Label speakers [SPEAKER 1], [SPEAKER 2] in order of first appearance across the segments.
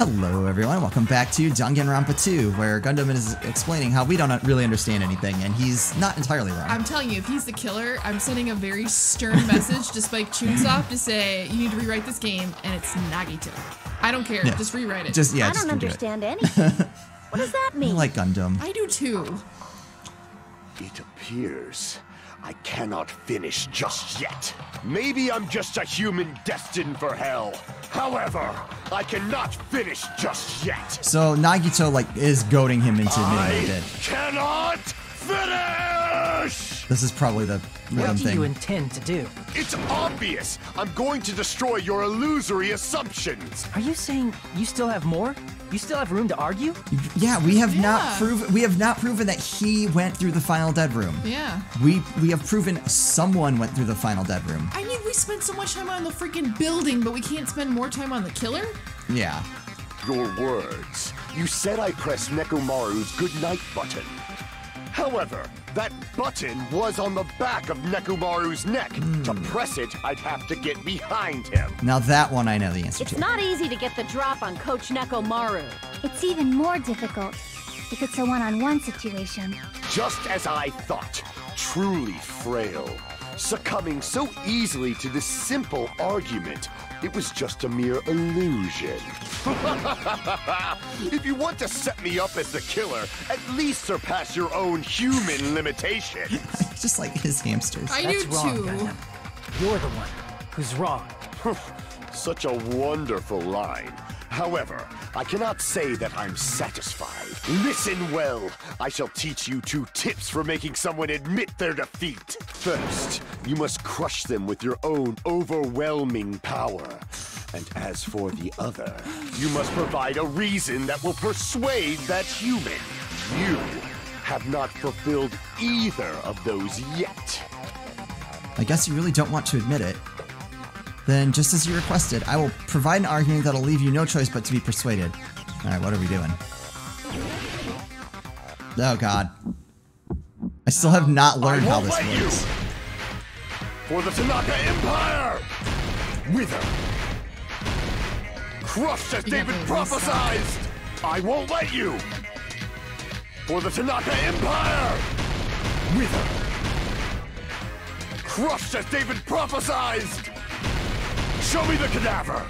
[SPEAKER 1] Hello everyone, welcome back to Danganronpa 2, where Gundam is explaining how we don't really understand anything, and he's not entirely wrong.
[SPEAKER 2] I'm telling you, if he's the killer, I'm sending a very stern message to Spike Chunsoft to say, you need to rewrite this game, and it's Nagito. I don't care, just rewrite it.
[SPEAKER 1] I
[SPEAKER 3] don't understand anything. What does that mean?
[SPEAKER 1] I like Gundam.
[SPEAKER 2] I do too.
[SPEAKER 4] It appears I cannot finish just yet. Maybe I'm just a human destined for hell. However, I cannot finish just yet.
[SPEAKER 1] So Nagito, is goading him into admitting
[SPEAKER 4] I
[SPEAKER 1] it.
[SPEAKER 4] cannot finish!
[SPEAKER 1] This is probably the rhythm
[SPEAKER 5] What do
[SPEAKER 1] thing.
[SPEAKER 5] you intend to do?
[SPEAKER 4] It's obvious. I'm going to destroy your illusory assumptions.
[SPEAKER 5] Are you saying you still have more? You still have room to argue?
[SPEAKER 1] Yeah, we have not proven that he went through the final dead room.
[SPEAKER 2] Yeah.
[SPEAKER 1] We have proven someone went through the final dead room.
[SPEAKER 2] I mean, we spent so much time on the freaking building, but we can't spend more time on the killer?
[SPEAKER 1] Yeah.
[SPEAKER 4] Your words. You said I pressed Nekomaru's goodnight button. However, that button was on the back of Nekomaru's neck. To press it, I'd have to get behind him.
[SPEAKER 1] Now that one I know the answer
[SPEAKER 3] It's
[SPEAKER 1] to.
[SPEAKER 3] not easy to get the drop on Coach Nekomaru.
[SPEAKER 6] It's even more difficult if it's a one-on-one situation.
[SPEAKER 4] Just as I thought. Truly frail. Succumbing so easily to this simple argument. It was just a mere illusion. If you want to set me up as the killer, at least surpass your own human limitations.
[SPEAKER 1] Just like his hamsters.
[SPEAKER 2] I
[SPEAKER 5] That's
[SPEAKER 2] do
[SPEAKER 5] wrong,
[SPEAKER 2] too.
[SPEAKER 5] Gundam. You're the one who's wrong.
[SPEAKER 4] Such a wonderful line. However, I cannot say that I'm satisfied. Listen well. I shall teach you 2 tips for making someone admit their defeat. First, you must crush them with your own overwhelming power. And as for the other, you must provide a reason that will persuade that human. You have not fulfilled either of those yet.
[SPEAKER 1] I guess you really don't want to admit it. Then, just as you requested, I will provide an argument that'll leave you no choice but to be persuaded. Alright, what are we doing? Oh god. I still have not learned how this works.
[SPEAKER 4] For the Tanaka Empire! Wither! Crushed as David prophesied! I won't let you! For the Tanaka Empire! Wither! Crushed as David prophesied! Show me the cadaver!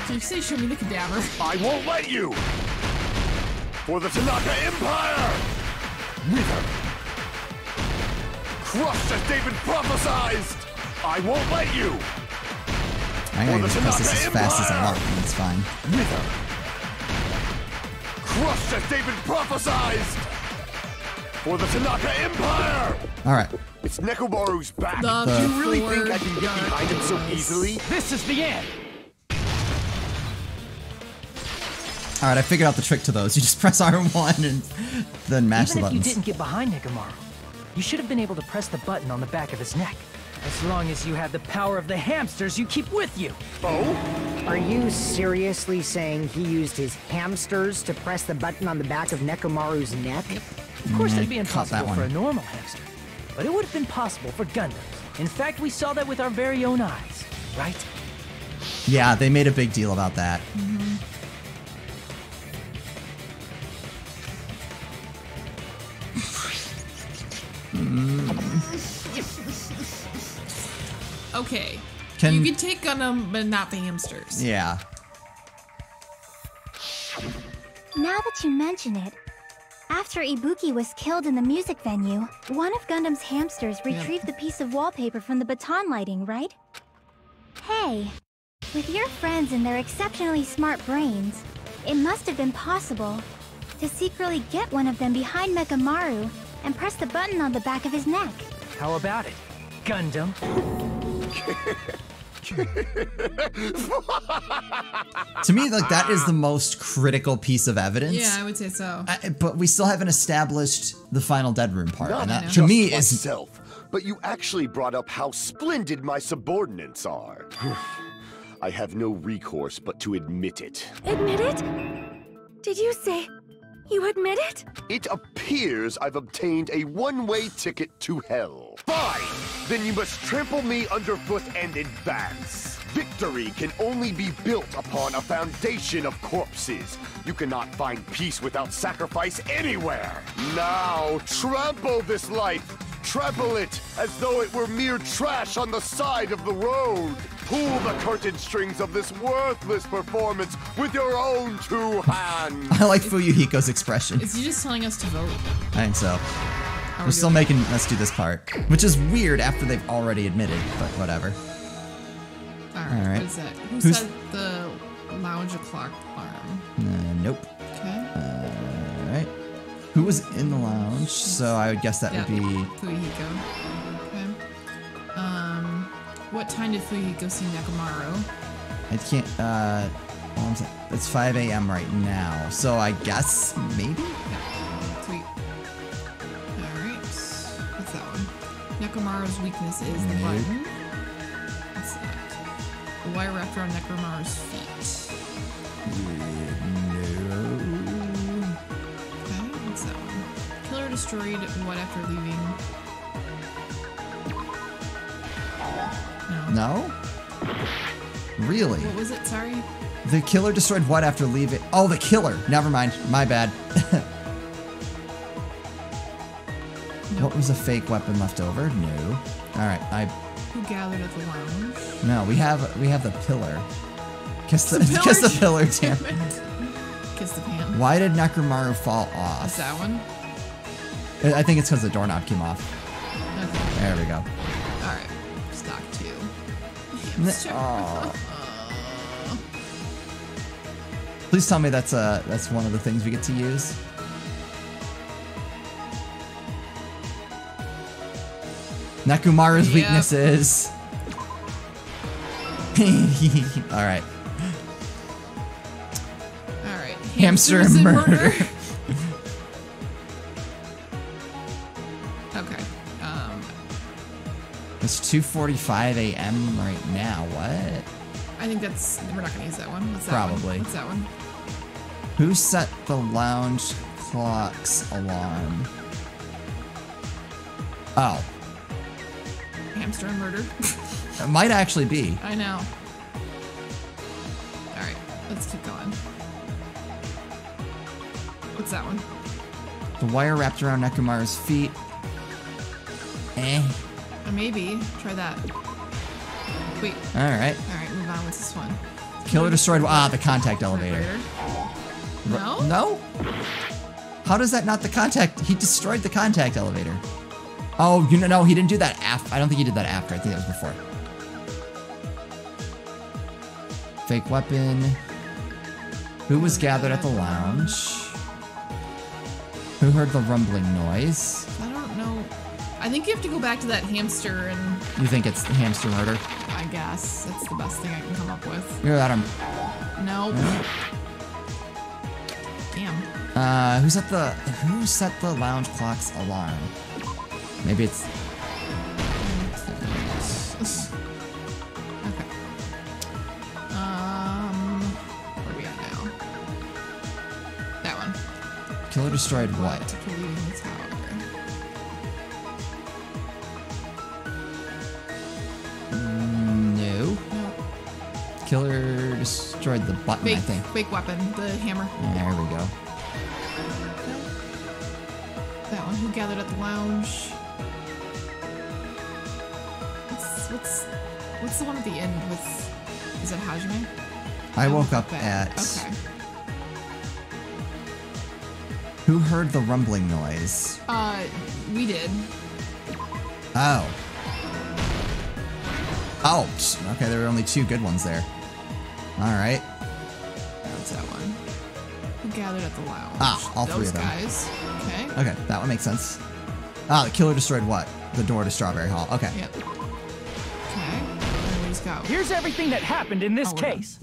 [SPEAKER 2] So you say show me the cadaver.
[SPEAKER 4] I won't let you! For the Tanaka Empire! Wither! Crushed as David prophesied! I won't let you!
[SPEAKER 1] I'm gonna press this as fast as I want, and it's fine.
[SPEAKER 4] Wither! Crushed as David prophesied! For the Tanaka Empire!
[SPEAKER 1] Alright.
[SPEAKER 4] It's Nekomaru's back.
[SPEAKER 2] The
[SPEAKER 4] Do you really think I can get behind him so easily?
[SPEAKER 5] This is the end!
[SPEAKER 1] Alright, I figured out the trick to those. You just press R1 and then mash
[SPEAKER 5] Even
[SPEAKER 1] the
[SPEAKER 5] if you
[SPEAKER 1] buttons.
[SPEAKER 5] didn't get behind Nekomaru, you should have been able to press the button on the back of his neck. As long as you have the power of the hamsters you keep with you.
[SPEAKER 4] Oh?
[SPEAKER 7] Are you seriously saying he used his hamsters to press the button on the back of Nekomaru's neck?
[SPEAKER 5] Of course, that'd be
[SPEAKER 1] caught that
[SPEAKER 5] impossible for a
[SPEAKER 1] one.
[SPEAKER 5] normal hamster. But it would have been possible for Gundams. In fact, we saw that with our very own eyes, right?
[SPEAKER 1] Yeah, they made a big deal about that.
[SPEAKER 2] Okay.
[SPEAKER 1] Can-
[SPEAKER 2] You can take Gundam, but not the hamsters.
[SPEAKER 1] Yeah.
[SPEAKER 6] Now that you mention it, after Ibuki was killed in the music venue, one of Gundam's hamsters retrieved the piece of wallpaper from the baton lighting, right? Hey, with your friends and their exceptionally smart brains, it must have been possible to secretly get one of them behind Nekomaru and press the button on the back of his neck.
[SPEAKER 5] How about it, Gundam?
[SPEAKER 1] To me, that is the most critical piece of evidence.
[SPEAKER 2] Yeah, I would say so.
[SPEAKER 1] But we still haven't established the final dead room part.
[SPEAKER 4] Not
[SPEAKER 1] And that,
[SPEAKER 4] just
[SPEAKER 1] to me, is
[SPEAKER 4] myself, but you actually brought up how splendid my subordinates are. I have no recourse but to admit it.
[SPEAKER 3] Admit it? Did you say you admit it?
[SPEAKER 4] It appears I've obtained a one-way ticket to hell. Fine! Then you must trample me underfoot and advance. Victory can only be built upon a foundation of corpses. You cannot find peace without sacrifice anywhere. Now, trample this life. Trample it as though it were mere trash on the side of the road. Pull the curtain strings of this worthless performance with your own 2 hands.
[SPEAKER 1] I like Fuyuhiko's expression.
[SPEAKER 2] Is he just telling us to vote?
[SPEAKER 1] I think so.
[SPEAKER 2] How
[SPEAKER 1] They're still making us do this part, which is weird after they've already admitted, but whatever.
[SPEAKER 2] Alright, what is that? Who set the lounge clock alarm?
[SPEAKER 1] Nope.
[SPEAKER 2] Okay.
[SPEAKER 1] Alright. Who was in the lounge? So I would guess that would be...
[SPEAKER 2] Fuyuhiko. Okay. What time did Fuyuhiko see Nekomaru?
[SPEAKER 1] I can't, it's 5 a.m. right now, so I guess maybe?
[SPEAKER 2] Yeah. Sweet. Alright. What's that one? Nekomaru's weakness is the button. What's that? The wire wrapped around Nekomaru's feet.
[SPEAKER 1] No.
[SPEAKER 2] Okay, what's that one? Killer destroyed what after leaving?
[SPEAKER 1] No? Really?
[SPEAKER 2] What was it? Sorry?
[SPEAKER 1] The killer destroyed what after leaving? Oh, the killer. Never mind. My bad.
[SPEAKER 2] Nope.
[SPEAKER 1] What was a fake weapon left over? No. Alright,
[SPEAKER 2] Who gathered at the lounge?
[SPEAKER 1] No, we have the pillar. Kiss the pillar, damn it.
[SPEAKER 2] Kiss the pan.
[SPEAKER 1] Why did Nekomaru fall off?
[SPEAKER 2] What's that one?
[SPEAKER 1] I think it's because the doorknob came off.
[SPEAKER 2] Okay.
[SPEAKER 1] There we go.
[SPEAKER 2] Alright. Stock 2.
[SPEAKER 1] Oh. Please tell me that's one of the things we get to use. Nekomaru's weaknesses. Alright.
[SPEAKER 2] Alright.
[SPEAKER 1] Hamster murder.
[SPEAKER 2] Okay.
[SPEAKER 1] It's 2:45 a.m. right now. What?
[SPEAKER 2] I think we're not gonna use that one. What's that
[SPEAKER 1] Probably.
[SPEAKER 2] one? What's that one?
[SPEAKER 1] Who set the lounge clock's alarm? Oh.
[SPEAKER 2] Hamster and murder.
[SPEAKER 1] It might actually be.
[SPEAKER 2] I know. Alright, let's keep going. What's that one?
[SPEAKER 1] The wire wrapped around Nekomaru's feet.
[SPEAKER 2] Maybe. Try that. Wait.
[SPEAKER 1] Alright.
[SPEAKER 2] Alright, move on. What's this one?
[SPEAKER 1] Killer destroyed the contact elevator.
[SPEAKER 2] No?
[SPEAKER 1] No? How does that not the contact? He destroyed the contact elevator. Oh, no, he didn't do that after. I don't think he did that after. I think that was before. Fake weapon. Who was gathered at the lounge? Who heard the rumbling noise?
[SPEAKER 2] I don't know. I think you have to go back to that hamster and...
[SPEAKER 1] You think it's the hamster murder?
[SPEAKER 2] I guess. That's the best thing I can come up with.
[SPEAKER 1] You're at him.
[SPEAKER 2] No. Damn.
[SPEAKER 1] Who set the lounge clock's alarm? Maybe it's...
[SPEAKER 2] Okay. Where are we at now? That one.
[SPEAKER 1] Killer destroyed what?
[SPEAKER 2] After leaving the tower.
[SPEAKER 1] No.
[SPEAKER 2] No.
[SPEAKER 1] Killer destroyed the button, I think.
[SPEAKER 2] Fake weapon. The hammer.
[SPEAKER 1] There we go.
[SPEAKER 2] That one. Who gathered at the lounge? What's the one at the end with... Is it Hajime?
[SPEAKER 1] I woke up at...
[SPEAKER 2] Okay.
[SPEAKER 1] Who heard the rumbling noise?
[SPEAKER 2] We did.
[SPEAKER 1] Oh. Oh, okay, there were only 2 good ones there. Alright.
[SPEAKER 2] That's that one. Who gathered at the lounge?
[SPEAKER 1] Ah, all 3 of them.
[SPEAKER 2] Those guys. Okay.
[SPEAKER 1] Okay, that one makes sense. Ah, the killer destroyed what? The door to Strawberry Hall. Okay.
[SPEAKER 2] Yep. Okay. There we just go.
[SPEAKER 5] Here's everything that happened in this case.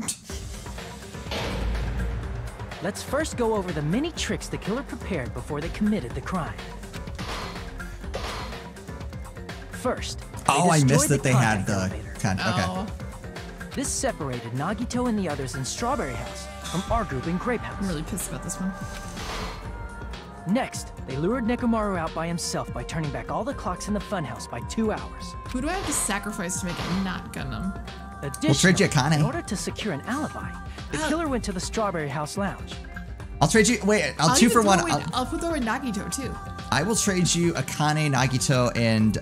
[SPEAKER 5] Let's first go over the many tricks the killer prepared before they committed the crime. First,
[SPEAKER 1] Oh, I missed
[SPEAKER 5] destroyed
[SPEAKER 1] that they had the...
[SPEAKER 5] elevator.
[SPEAKER 1] Okay.
[SPEAKER 5] This separated Nagito and the others in Strawberry House from our group in Grape House.
[SPEAKER 2] I'm really pissed about this one.
[SPEAKER 5] Next, they lured Nekomaru out by himself by turning back all the clocks in the funhouse by 2 hours.
[SPEAKER 2] Who do I have to sacrifice to make it not Gundam?
[SPEAKER 5] Additionally,
[SPEAKER 1] We'll trade you Akane.
[SPEAKER 5] in order to secure an alibi, the killer went to the Strawberry House lounge.
[SPEAKER 1] I'll trade you. Wait, I'll two for one.
[SPEAKER 2] I'll throw in Nagito too.
[SPEAKER 1] I will trade you Akane, Nagito, and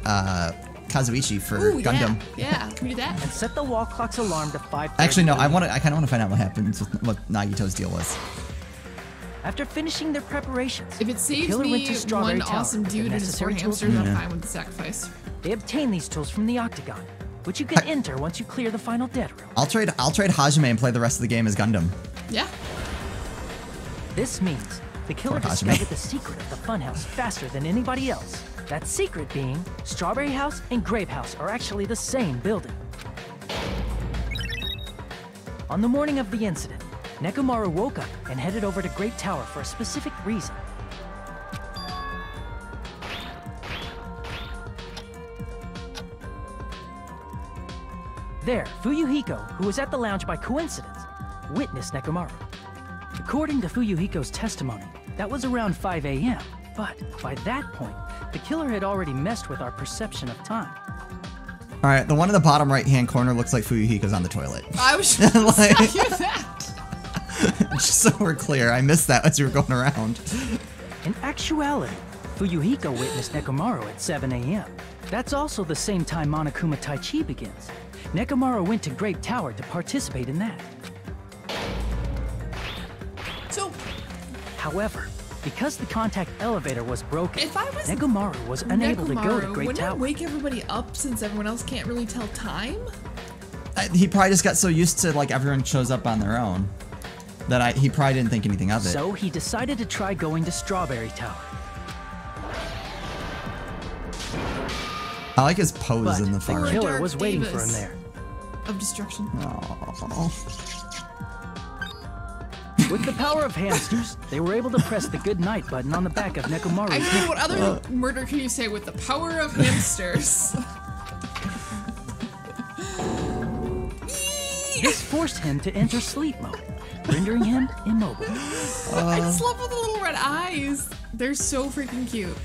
[SPEAKER 1] Kazuichi for
[SPEAKER 2] Ooh,
[SPEAKER 1] Gundam.
[SPEAKER 2] Yeah, can we do that?
[SPEAKER 5] And set the wall clock's alarm to 5:30.
[SPEAKER 1] Actually, no. I kind of want to find out what happens with what Nagito's deal was.
[SPEAKER 5] After finishing their preparations,
[SPEAKER 2] If it
[SPEAKER 5] the
[SPEAKER 2] saves
[SPEAKER 5] killer
[SPEAKER 2] me
[SPEAKER 5] went to Strawberry
[SPEAKER 2] one
[SPEAKER 5] Tower
[SPEAKER 2] awesome
[SPEAKER 5] with the
[SPEAKER 2] dude and his 4
[SPEAKER 5] necessary tools.
[SPEAKER 2] hamsters, I'm fine with the sacrifice.
[SPEAKER 5] They obtain these tools from the Octagon, which you can enter once you clear the final dead room.
[SPEAKER 1] I'll trade Hajime and play the rest of the game as Gundam.
[SPEAKER 2] Yeah.
[SPEAKER 5] This means the killer
[SPEAKER 1] Poor Hajime.
[SPEAKER 5] discovered the secret of the funhouse faster than anybody else. That secret being, Strawberry House and Grape House are actually the same building. On the morning of the incident, Nekomaru woke up and headed over to Grape Tower for a specific reason. There, Fuyuhiko, who was at the lounge by coincidence, witnessed Nekomaru. According to Fuyuhiko's testimony, that was around 5 a.m., but by that point, the killer had already messed with our perception of time.
[SPEAKER 1] All right, the one in the bottom right-hand corner looks like Fuyuhiko's on the toilet.
[SPEAKER 2] I was just
[SPEAKER 1] Like-
[SPEAKER 2] telling you that.
[SPEAKER 1] Just so we're clear, I missed that as you were going around.
[SPEAKER 5] In actuality, Fuyuhiko witnessed Nekomaru at 7 a.m. That's also the same time Monokuma Taichi begins. Nekomaru went to Grape Tower to participate in that.
[SPEAKER 2] So,
[SPEAKER 5] However, because the contact elevator was broken,
[SPEAKER 2] if I was
[SPEAKER 5] Nekomaru was unable to go to
[SPEAKER 2] Nekomaru,
[SPEAKER 5] Grape
[SPEAKER 2] wouldn't I
[SPEAKER 5] Tower.
[SPEAKER 2] wake everybody up since everyone else can't really tell time?
[SPEAKER 1] He probably just got so used to like everyone shows up on their own that he probably didn't think anything of it.
[SPEAKER 5] So he decided to try going to Strawberry Tower.
[SPEAKER 1] I like his pose
[SPEAKER 5] But
[SPEAKER 1] in the
[SPEAKER 5] the
[SPEAKER 1] far right.
[SPEAKER 5] killer
[SPEAKER 2] Dark
[SPEAKER 5] was waiting for him
[SPEAKER 2] Divas.
[SPEAKER 5] there.
[SPEAKER 2] Of destruction.
[SPEAKER 1] Oh.
[SPEAKER 5] With the power of hamsters, they were able to press the good night button on the back of Nekomaru's
[SPEAKER 2] I
[SPEAKER 5] neck.
[SPEAKER 2] mean, what other murder can you say with the power of hamsters?
[SPEAKER 5] This forced him to enter sleep mode, rendering him immobile.
[SPEAKER 2] I just love the little red eyes. They're so freaking cute.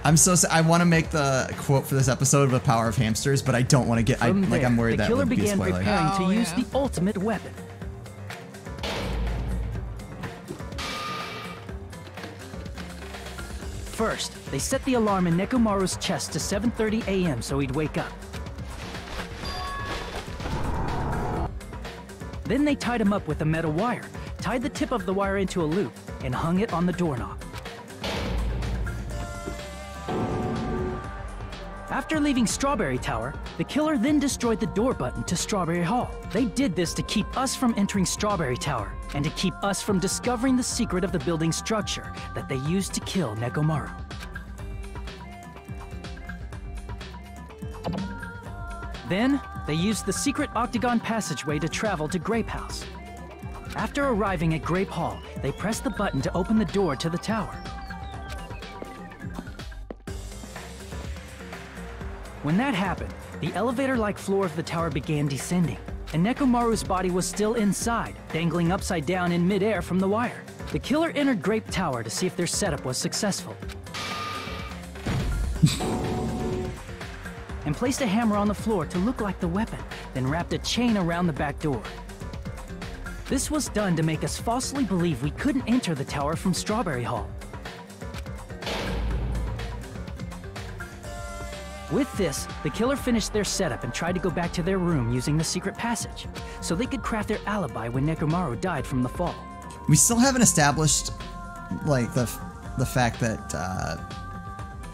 [SPEAKER 1] I want to make the quote for this episode with power of hamsters, but I don't want to get.
[SPEAKER 5] From there,
[SPEAKER 1] I'm worried
[SPEAKER 5] the
[SPEAKER 1] that
[SPEAKER 5] killer
[SPEAKER 1] would be a
[SPEAKER 5] began
[SPEAKER 1] spoiler.
[SPEAKER 5] preparing
[SPEAKER 2] Oh,
[SPEAKER 5] to use
[SPEAKER 2] yeah.
[SPEAKER 5] the ultimate weapon. First, they set the alarm in Nekomaru's chest to 7:30 a.m. so he'd wake up. Then they tied him up with a metal wire, tied the tip of the wire into a loop, and hung it on the doorknob. After leaving Strawberry Tower, the killer then destroyed the door button to Strawberry Hall. They did this to keep us from entering Strawberry Tower, and to keep us from discovering the secret of the building's structure that they used to kill Nekomaru. Then, they used the secret octagon passageway to travel to Grape House. After arriving at Grape Hall, they pressed the button to open the door to the tower. When that happened, the elevator-like floor of the tower began descending, and Nekomaru's body was still inside, dangling upside down in midair from the wire. The killer entered Grape Tower to see if their setup was successful, and placed a hammer on the floor to look like the weapon, then wrapped a chain around the back door. This was done to make us falsely believe we couldn't enter the tower from Strawberry Hall. With this, the killer finished their setup and tried to go back to their room using the secret passage, so they could craft their alibi when Nekomaru died from the fall.
[SPEAKER 1] We still haven't established, like, the fact that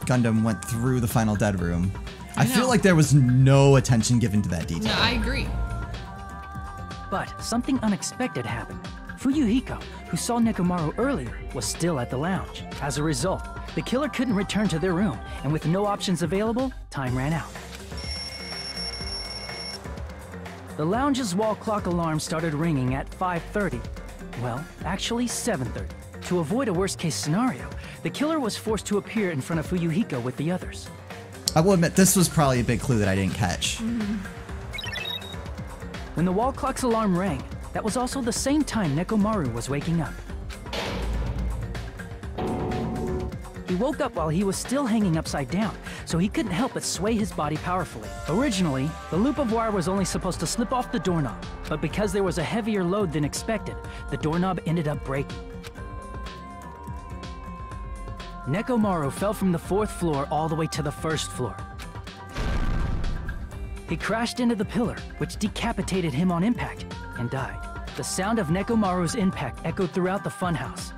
[SPEAKER 1] Gundam went through the final dead room. I feel
[SPEAKER 2] know.
[SPEAKER 1] like there was no attention given to that
[SPEAKER 2] No,
[SPEAKER 1] detail.
[SPEAKER 2] I agree.
[SPEAKER 5] But something unexpected happened. Fuyuhiko, who saw Nekomaru earlier, was still at the lounge. As a result, the killer couldn't return to their room, and with no options available, time ran out. The lounge's wall clock alarm started ringing at 5:30. Well, actually 7:30. To avoid a worst-case scenario, the killer was forced to appear in front of Fuyuhiko with the others.
[SPEAKER 1] I will admit, this was probably a big clue that I didn't catch.
[SPEAKER 5] When the wall clock's alarm rang, that was also the same time Nekomaru was waking up. He he woke up while he was still hanging upside down, so he couldn't help but sway his body powerfully. Originally, the loop of wire was only supposed to slip off the doorknob, but because there was a heavier load than expected, the doorknob ended up breaking. Nekomaru fell from the 4th floor all the way to the 1st floor. He crashed into the pillar, which decapitated him on impact, and died. The sound of Nekomaru's impact echoed throughout the funhouse.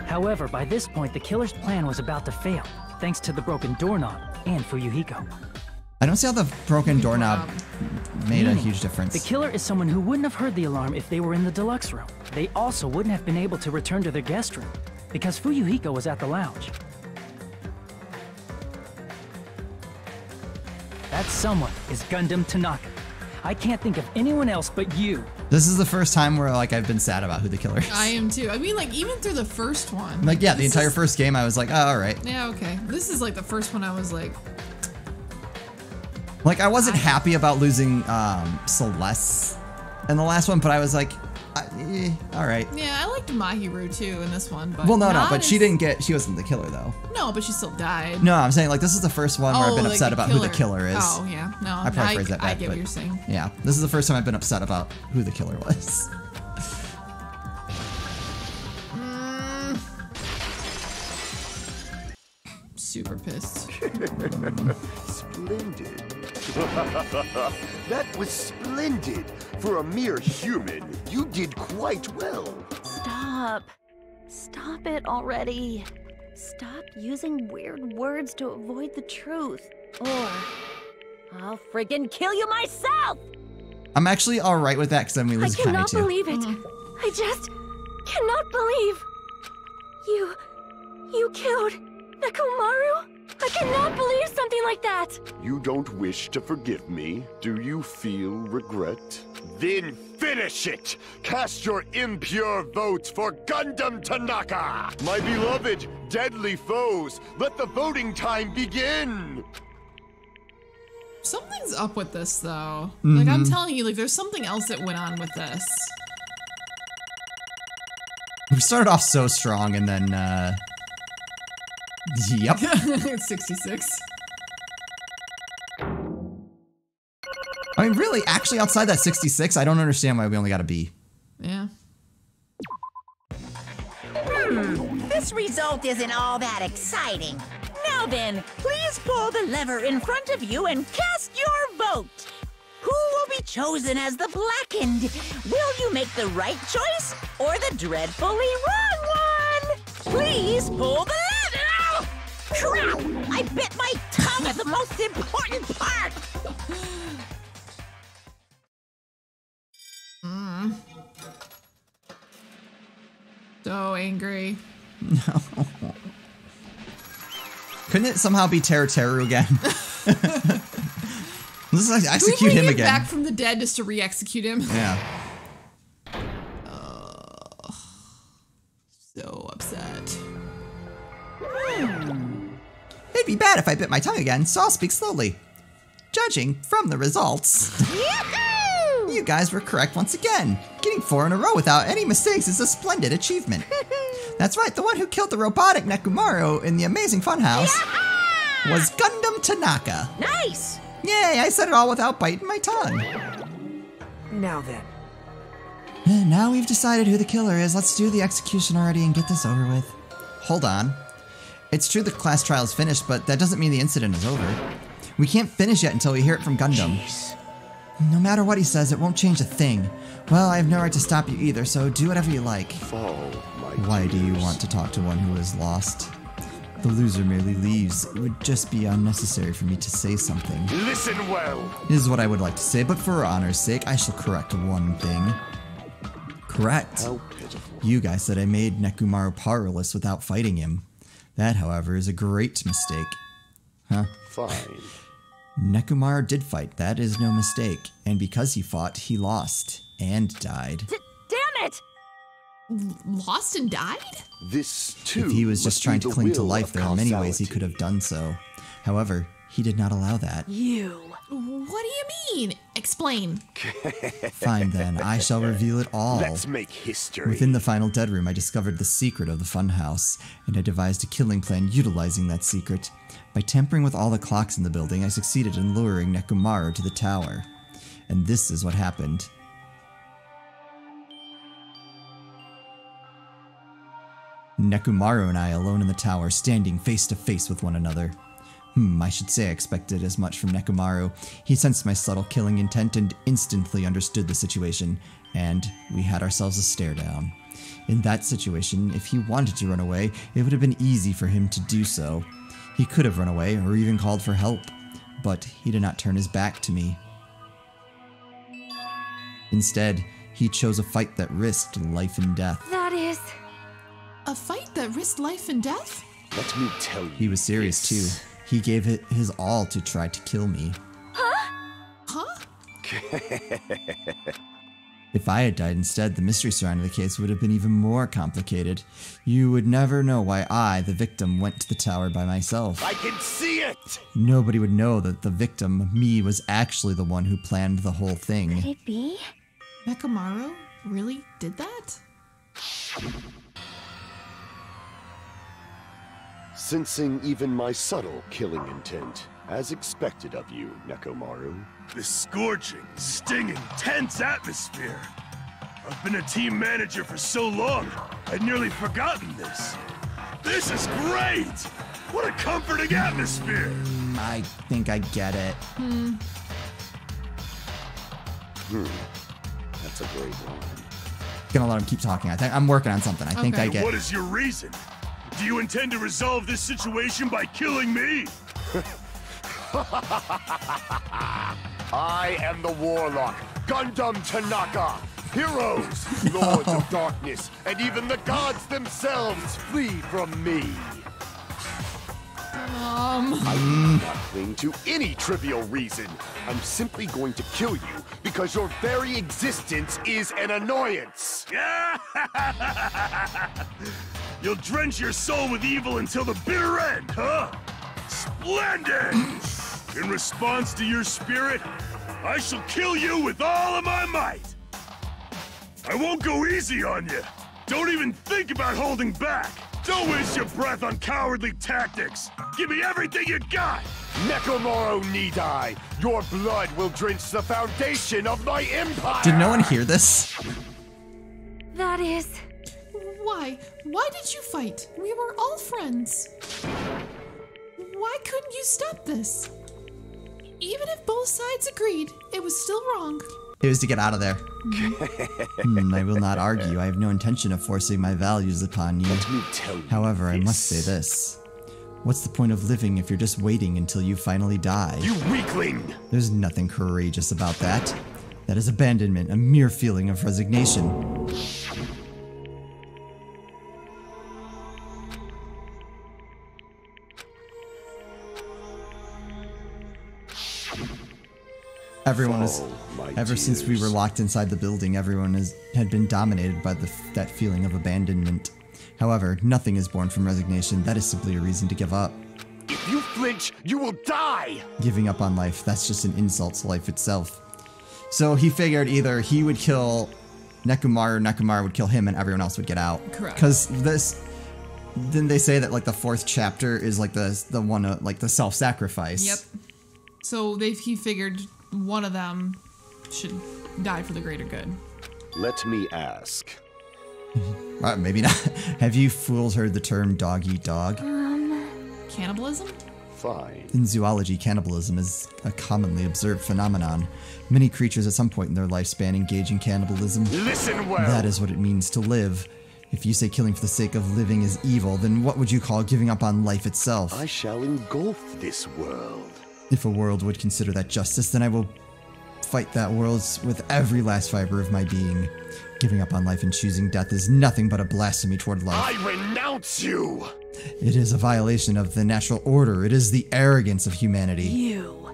[SPEAKER 5] However, by this point, the killer's plan was about to fail, thanks to the broken doorknob and Fuyuhiko.
[SPEAKER 1] I don't see how the broken doorknob made a huge difference.
[SPEAKER 5] The killer is someone who wouldn't have heard the alarm if they were in the deluxe room. They also wouldn't have been able to return to their guest room, because Fuyuhiko was at the lounge. That someone is Gundam Tanaka. I can't think of anyone else but you.
[SPEAKER 1] This is the first time where like I've been sad about who the killer is.
[SPEAKER 2] I am too. I mean, like, even through the first one.
[SPEAKER 1] Like, yeah, the entire first game I was like, oh, alright.
[SPEAKER 2] Yeah, okay. This is like the first one I was like...
[SPEAKER 1] Like, I wasn't happy about losing Celeste in the last one, but I was like, alright.
[SPEAKER 2] Yeah, I liked Mahiru too in this one, but
[SPEAKER 1] well, no, but she wasn't the killer though.
[SPEAKER 2] No, but she still died.
[SPEAKER 1] No, I'm saying like this is the first one where I've been
[SPEAKER 2] like
[SPEAKER 1] upset about who the killer is.
[SPEAKER 2] Oh, yeah. No,
[SPEAKER 1] I probably phrased that bad,
[SPEAKER 2] I get what you're saying.
[SPEAKER 1] Yeah, this is the first time I've been upset about who the killer was.
[SPEAKER 2] Super pissed.
[SPEAKER 4] Splendid. That was splendid. For a mere human, you did quite well.
[SPEAKER 3] Stop. Stop it already. Stop using weird words to avoid the truth. Or I'll friggin' kill you myself!
[SPEAKER 1] I'm actually alright with that because I'm losing Connie too.
[SPEAKER 3] I cannot believe it. I just cannot believe. You killed Nekomaru? I cannot believe something like that!
[SPEAKER 4] You don't wish to forgive me? Do you feel regret? Then finish it! Cast your impure votes for Gundam Tanaka! My beloved, deadly foes, let the voting time begin!
[SPEAKER 2] Something's up with this, though. Like, I'm telling you, like, there's something else that went on with this.
[SPEAKER 1] We started off so strong and then, yep.
[SPEAKER 2] It's 66.
[SPEAKER 1] I mean, really, actually, outside that 66, I don't understand why we only got a B.
[SPEAKER 2] Yeah.
[SPEAKER 8] This result isn't all that exciting. Now then, please pull the lever in front of you and cast your vote. Who will be chosen as the blackened? Will you make the right choice or the dreadfully wrong one? Please pull the lever! Ow! Crap! I bit my tongue at the most important part!
[SPEAKER 2] So angry.
[SPEAKER 1] No. Couldn't it somehow be Teru again? Let's like execute him again.
[SPEAKER 2] Back from the dead just to re-execute him.
[SPEAKER 1] Yeah.
[SPEAKER 2] So upset.
[SPEAKER 1] It'd be bad if I bit my tongue again, so I'll speak slowly. Judging from the results, you guys were correct once again. Getting 4 in a row without any mistakes is a splendid achievement. That's right, the one who killed the robotic Nekomaru in the amazing funhouse was Gundam Tanaka.
[SPEAKER 8] Nice!
[SPEAKER 1] Yay, I said it all without biting my tongue.
[SPEAKER 7] Now then.
[SPEAKER 1] Now we've decided who the killer is, let's do the execution already and get this over with. Hold on. It's true the class trial is finished, but that doesn't mean the incident is over. We can't finish yet until we hear it from Gundam.
[SPEAKER 4] Jeez.
[SPEAKER 1] No matter what he says, it won't change a thing. Well, I have no right to stop you either, so do whatever you like.
[SPEAKER 4] Fall, my
[SPEAKER 1] Why do you
[SPEAKER 4] dears.
[SPEAKER 1] want to talk to one who is lost? The loser merely leaves. It would just be unnecessary for me to say something.
[SPEAKER 4] Listen well.
[SPEAKER 1] This is what I would like to say, but for honor's sake, I shall correct one thing. Correct.
[SPEAKER 4] How pitiful.
[SPEAKER 1] You guys said I made Nekomaru powerless without fighting him. That, however, is a great mistake. Huh?
[SPEAKER 4] Fine.
[SPEAKER 1] Nekomaru did fight, that is no mistake. And because he fought, he lost. And died.
[SPEAKER 3] Damn it!
[SPEAKER 2] Lost and died?
[SPEAKER 4] This, too,
[SPEAKER 1] If he was just
[SPEAKER 4] must
[SPEAKER 1] trying
[SPEAKER 4] be
[SPEAKER 1] to
[SPEAKER 4] the
[SPEAKER 1] cling to
[SPEAKER 4] will
[SPEAKER 1] life,
[SPEAKER 4] of
[SPEAKER 1] there are many ways he
[SPEAKER 4] causality.
[SPEAKER 1] could have done so. However, he did not allow that.
[SPEAKER 3] You
[SPEAKER 2] What do you mean? Explain.
[SPEAKER 1] Fine then, I shall reveal it all.
[SPEAKER 4] Let's make history.
[SPEAKER 1] Within the final dead room, I discovered the secret of the funhouse, and I devised a killing plan utilizing that secret. By tampering with all the clocks in the building, I succeeded in luring Nekomaru to the tower. And this is what happened. Nekomaru and I alone in the tower, standing face to face with one another. I should say I expected as much from Nekomaru. He sensed my subtle killing intent and instantly understood the situation, and we had ourselves a stare down. In that situation, if he wanted to run away, it would have been easy for him to do so. He could have run away or even called for help, but he did not turn his back to me. Instead, he chose a fight that risked life and death.
[SPEAKER 3] That is...
[SPEAKER 2] A fight that risked life and death?
[SPEAKER 4] Let me tell you.
[SPEAKER 1] He was serious too. He gave it his all to try to kill me.
[SPEAKER 2] Huh?
[SPEAKER 1] If I had died instead, the mystery surrounding the case would have been even more complicated. You would never know why I, the victim, went to the tower by myself.
[SPEAKER 4] I can see it!
[SPEAKER 1] Nobody would know that the victim, me, was actually the one who planned the whole thing.
[SPEAKER 6] Could it be?
[SPEAKER 2] Nekomaru really did that?
[SPEAKER 4] Sensing even my subtle killing intent, as expected of you, Nekomaru.
[SPEAKER 9] This scorching, stinging, tense atmosphere. I've been a team manager for so long, I'd nearly forgotten this. This is great! What a comforting atmosphere!
[SPEAKER 1] I think I get it.
[SPEAKER 4] That's a great one.
[SPEAKER 1] Gonna let him keep talking. I'm working on something. I think
[SPEAKER 2] Okay.
[SPEAKER 1] I get
[SPEAKER 9] What is your reason? Do you intend to resolve this situation by killing me?
[SPEAKER 4] I am the Warlock, Gundam Tanaka. Heroes, Lords of Darkness, and even the gods themselves flee from me. I do not cling to any trivial reason. I'm simply going to kill you because your very existence is an annoyance.
[SPEAKER 9] You'll drench your soul with evil until the bitter end, huh? Splendid! In response to your spirit, I shall kill you with all of my might. I won't go easy on you. Don't even think about holding back. Don't waste your breath on cowardly tactics. Give me everything you got.
[SPEAKER 4] Nekomaru Nidai, your blood will drench the foundation of my empire!
[SPEAKER 1] Did no one hear this?
[SPEAKER 3] That is...
[SPEAKER 2] Why? Why did you fight? We were all friends. Why couldn't you stop this? Even if both sides agreed, it was still wrong.
[SPEAKER 1] It was to get out of there. I will not argue. I have no intention of forcing my values upon you.
[SPEAKER 4] Let me tell you
[SPEAKER 1] However, I must say
[SPEAKER 4] this.
[SPEAKER 1] this. What's the point of living if you're just waiting until you finally die?
[SPEAKER 4] You weakling!
[SPEAKER 1] There's nothing courageous about that. That is abandonment, a mere feeling of resignation. Everyone is, ever since we were locked inside the building, everyone had been dominated by that feeling of abandonment. However, nothing is born from resignation. That is simply a reason to give up.
[SPEAKER 4] If you flinch, you will die!
[SPEAKER 1] Giving up on life, that's just an insult to life itself. So he figured either he would kill Nekomaru, Nekomaru would kill him, and everyone else would get out.
[SPEAKER 2] Correct.
[SPEAKER 1] Because this... Didn't they say that like the 4th chapter is like the one like the self-sacrifice?
[SPEAKER 2] Yep. So he figured one of them should die for the greater good.
[SPEAKER 4] Let me ask.
[SPEAKER 1] Maybe not. Have you fools heard the term dog eat dog?
[SPEAKER 2] Cannibalism?
[SPEAKER 4] Fine.
[SPEAKER 1] In zoology, cannibalism is a commonly observed phenomenon. Many creatures at some point in their lifespan engage in cannibalism.
[SPEAKER 4] Listen well!
[SPEAKER 1] That is what it means to live. If you say killing for the sake of living is evil, then what would you call giving up on life itself?
[SPEAKER 4] I shall engulf this world.
[SPEAKER 1] If a world would consider that justice, then I will fight that world with every last fiber of my being. Giving up on life and choosing death is nothing but a blasphemy toward life.
[SPEAKER 4] I renounce you!
[SPEAKER 1] It is a violation of the natural order. It is the arrogance of humanity.
[SPEAKER 3] You.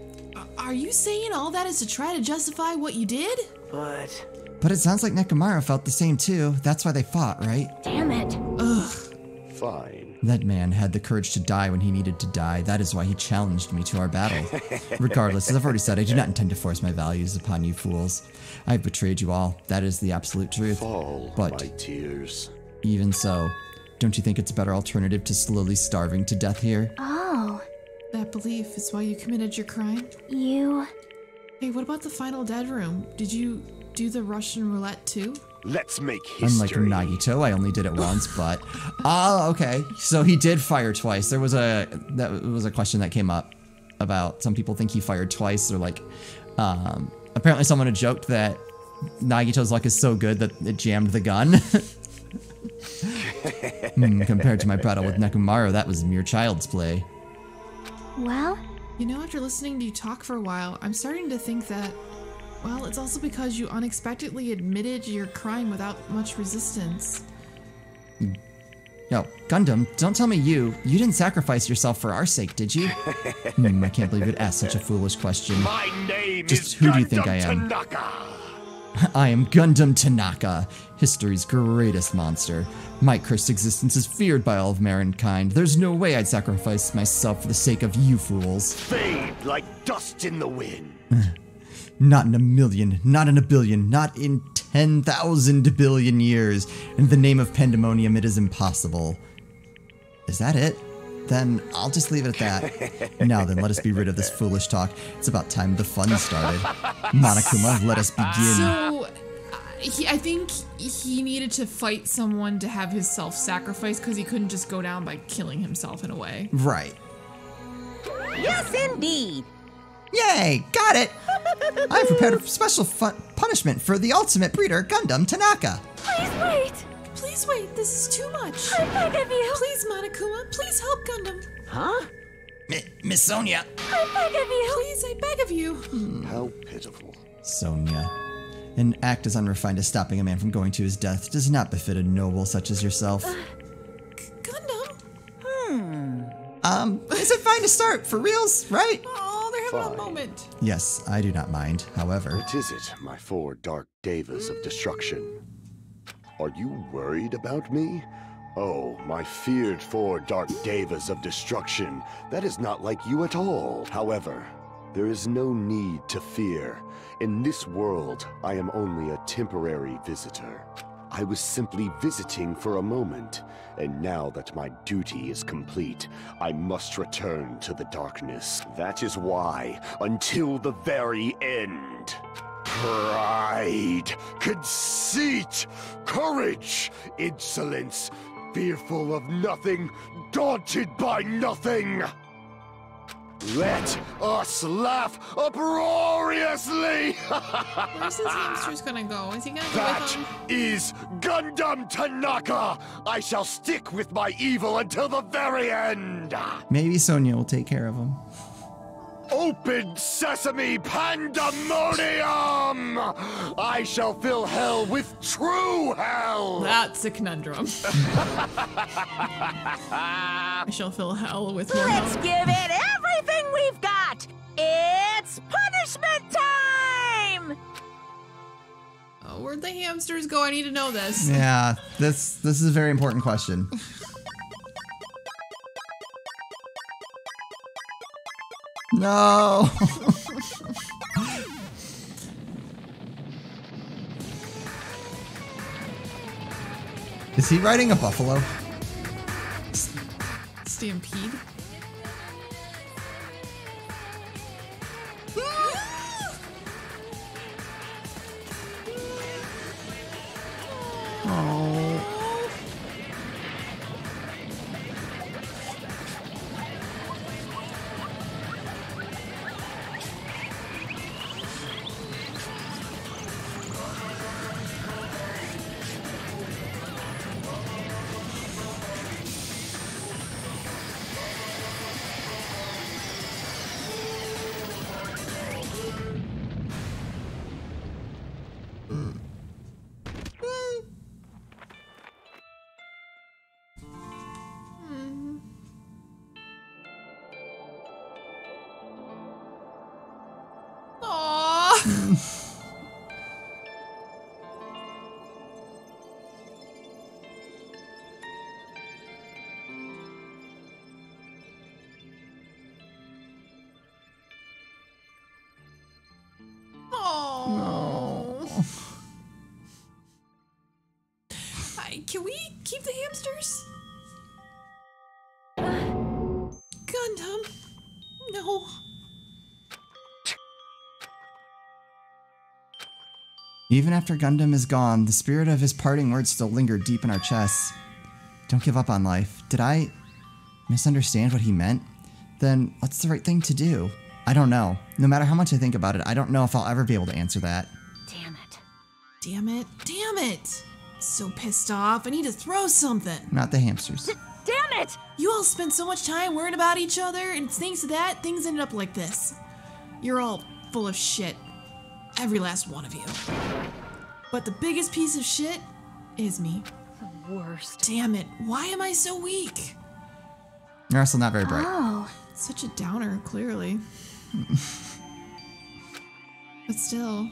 [SPEAKER 2] Are you saying all that is to try to justify what you did?
[SPEAKER 1] But it sounds like Nekomaru felt the same too. That's why they fought, right?
[SPEAKER 3] Damn it.
[SPEAKER 2] Ugh.
[SPEAKER 4] Fine.
[SPEAKER 1] That man had the courage to die when he needed to die. That is why he challenged me to our battle. Regardless, as I've already said, I do not intend to force my values upon you fools. I have betrayed you all. That is the absolute truth.
[SPEAKER 4] Fall,
[SPEAKER 1] but
[SPEAKER 4] my tears.
[SPEAKER 1] Even so, don't you think it's a better alternative to slowly starving to death here?
[SPEAKER 6] Oh,
[SPEAKER 2] That belief is why you committed your crime?
[SPEAKER 6] you...
[SPEAKER 2] Hey, what about the final dead room? Did you do the Russian roulette too?
[SPEAKER 4] Let's make history.
[SPEAKER 1] Unlike Nagito, I only did it once, but... Oh, okay. So he did fire twice. That was a question that came up about some people think he fired twice, or like... apparently someone had joked that Nagito's luck is so good that it jammed the gun. Compared to my battle with Nekomaru, that was mere child's play.
[SPEAKER 6] Well,
[SPEAKER 2] You know, after listening to you talk for a while, I'm starting to think that, well, it's also because you unexpectedly admitted your crime without much resistance.
[SPEAKER 1] Yo, Gundam, don't tell me you didn't sacrifice yourself for our sake, did you? I can't believe you'd ask such a foolish question.
[SPEAKER 4] My name
[SPEAKER 1] Just
[SPEAKER 4] is
[SPEAKER 1] who do you think I
[SPEAKER 4] Gundam
[SPEAKER 1] am?
[SPEAKER 4] Tanaka.
[SPEAKER 1] I am Gundam Tanaka, history's greatest monster. My cursed existence is feared by all of mankind. There's no way I'd sacrifice myself for the sake of you fools.
[SPEAKER 4] Fade like dust in the wind.
[SPEAKER 1] Not in a million, not in a billion, not in 10,000 billion years. In the name of Pandemonium, it is impossible. Is that it? Then I'll just leave it at that. Now then, let us be rid of this foolish talk. It's about time the fun started. Monokuma, let us begin.
[SPEAKER 2] So, I think he needed to fight someone to have his self-sacrifice because he couldn't just go down by killing himself in a way.
[SPEAKER 1] Right.
[SPEAKER 8] Yes, indeed.
[SPEAKER 1] Yay, got it! I've prepared a special punishment for the ultimate breeder, Gundam Tanaka.
[SPEAKER 6] please wait!
[SPEAKER 2] Please wait, this is too much.
[SPEAKER 6] I beg of you!
[SPEAKER 2] Please, Monokuma, please help Gundam.
[SPEAKER 8] Huh?
[SPEAKER 1] Miss Sonia.
[SPEAKER 6] I beg of you!
[SPEAKER 2] Please, I beg of you.
[SPEAKER 4] How pitiful.
[SPEAKER 1] Sonia. An act as unrefined as stopping a man from going to his death does not befit a noble such as yourself.
[SPEAKER 2] Gundam?
[SPEAKER 1] Is it fine to start, for reals, right?
[SPEAKER 2] Oh, they're having a
[SPEAKER 4] Fine.
[SPEAKER 2] moment.
[SPEAKER 1] Yes, I do not mind, however.
[SPEAKER 4] What is it, my four dark devas of destruction? Are you worried about me? Oh, my feared four dark devas of destruction. That is not like you at all. However, there is no need to fear. In this world, I am only a temporary visitor. I was simply visiting for a moment, and now that my duty is complete, I must return to the darkness. That is why, until the very end, pride, conceit, courage, insolence, fearful of nothing, daunted by nothing. Let us laugh uproariously!
[SPEAKER 2] Where's his hamsters gonna go? Is he gonna go
[SPEAKER 4] That
[SPEAKER 2] with him?
[SPEAKER 4] is Gundam Tanaka! I shall stick with my evil until the very end!
[SPEAKER 1] Maybe Sonia will take care of him.
[SPEAKER 4] Open sesame pandemonium! I shall fill hell with true hell!
[SPEAKER 2] That's a conundrum. I shall fill hell with more
[SPEAKER 8] Let's
[SPEAKER 2] hell.
[SPEAKER 8] give it everything we've got. It's punishment time!
[SPEAKER 2] Oh, where'd the hamsters go? I need to know this.
[SPEAKER 1] Yeah, this is a very important question. No! Is he riding a buffalo?
[SPEAKER 2] Stampede. Can we keep the hamsters? Gundam. No.
[SPEAKER 1] Even after Gundam is gone, the spirit of his parting words still lingered deep in our chests. Don't give up on life. Did I misunderstand what he meant? Then what's the right thing to do? I don't know. No matter how much I think about it, I don't know if I'll ever be able to answer that.
[SPEAKER 3] Damn it.
[SPEAKER 2] Damn it. Damn it. So pissed off. I need to throw something.
[SPEAKER 1] Not the hamsters.
[SPEAKER 3] Damn it!
[SPEAKER 2] You all spend so much time worrying about each other, and thanks to that, things ended up like this. You're all full of shit. Every last one of you. But the biggest piece of shit is me.
[SPEAKER 3] The worst.
[SPEAKER 2] Damn it. Why am I so weak?
[SPEAKER 1] You're also not very bright.
[SPEAKER 6] Oh.
[SPEAKER 2] Such a downer, clearly. But still,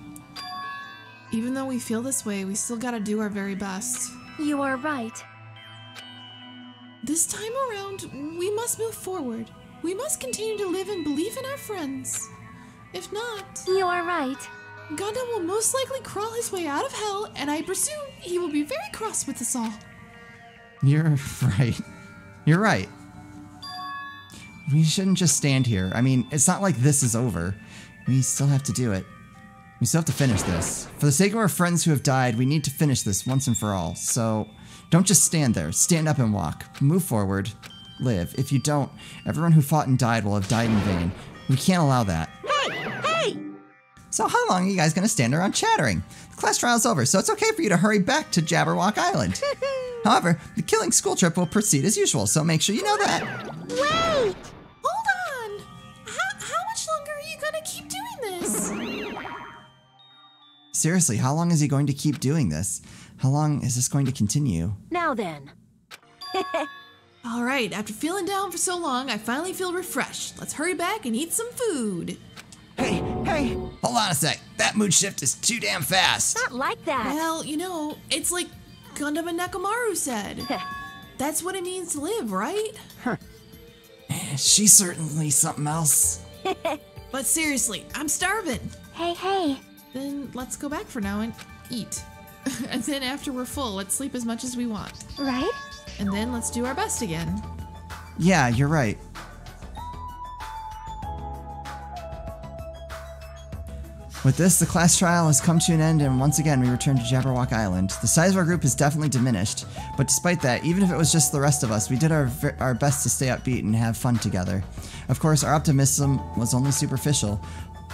[SPEAKER 2] even though we feel this way, we still gotta do our very best.
[SPEAKER 3] You are right.
[SPEAKER 2] This time around, we must move forward. We must continue to live in belief in our friends. If not,
[SPEAKER 6] You are right.
[SPEAKER 2] Gundam will most likely crawl his way out of hell, and I presume he will be very cross with us all.
[SPEAKER 1] You're right. You're right. We shouldn't just stand here. I mean, it's not like this is over. We still have to do it. We still have to finish this. For the sake of our friends who have died, we need to finish this once and for all. So, don't just stand there. Stand up and walk. Move forward. Live. If you don't, everyone who fought and died will have died in vain. We can't allow that.
[SPEAKER 8] Hey!
[SPEAKER 1] So how long are you guys going to stand around chattering? The class trial's over, so it's okay for you to hurry back to Jabberwock Island. However, the killing school trip will proceed as usual, so make sure you know that.
[SPEAKER 6] Wait!
[SPEAKER 2] Hold on! How much longer are you gonna keep doing this?
[SPEAKER 1] Seriously, how long is he going to keep doing this? How long is this going to continue?
[SPEAKER 3] Now then.
[SPEAKER 2] Alright, after feeling down for so long, I finally feel refreshed. Let's hurry back and eat some food.
[SPEAKER 7] Hey!
[SPEAKER 1] Hold on a sec. That mood shift is too damn fast.
[SPEAKER 3] Not like that.
[SPEAKER 2] Well, you know, it's like Gundam and Nekomaru said. That's what it means to live, right?
[SPEAKER 1] She's certainly something else.
[SPEAKER 2] But seriously, I'm starving.
[SPEAKER 6] Hey.
[SPEAKER 2] Then let's go back for now and eat. And then after we're full, let's sleep as much as we want.
[SPEAKER 6] Right?
[SPEAKER 2] And then let's do our best again.
[SPEAKER 1] Yeah, you're right. With this, the class trial has come to an end, and once again we return to Jabberwock Island. The size of our group has definitely diminished, but despite that, even if it was just the rest of us, we did our best to stay upbeat and have fun together. Of course, our optimism was only superficial,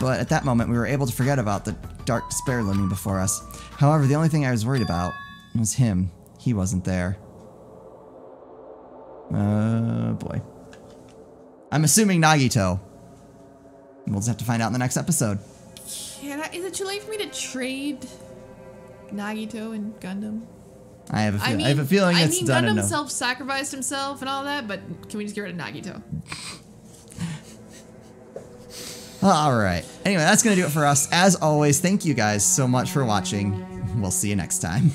[SPEAKER 1] but at that moment we were able to forget about the dark despair looming before us. However, the only thing I was worried about was him. He wasn't there. Boy. I'm assuming Nagito. We'll just have to find out in the next episode.
[SPEAKER 2] Is it too late for me to trade Nagito and Gundam?
[SPEAKER 1] I have a feeling it's done
[SPEAKER 2] Gundam
[SPEAKER 1] enough.
[SPEAKER 2] self-sacrificed himself and all that, but can we just get rid of Nagito?
[SPEAKER 1] Alright. Anyway, that's going to do it for us. As always, thank you guys so much for watching. We'll see you next time.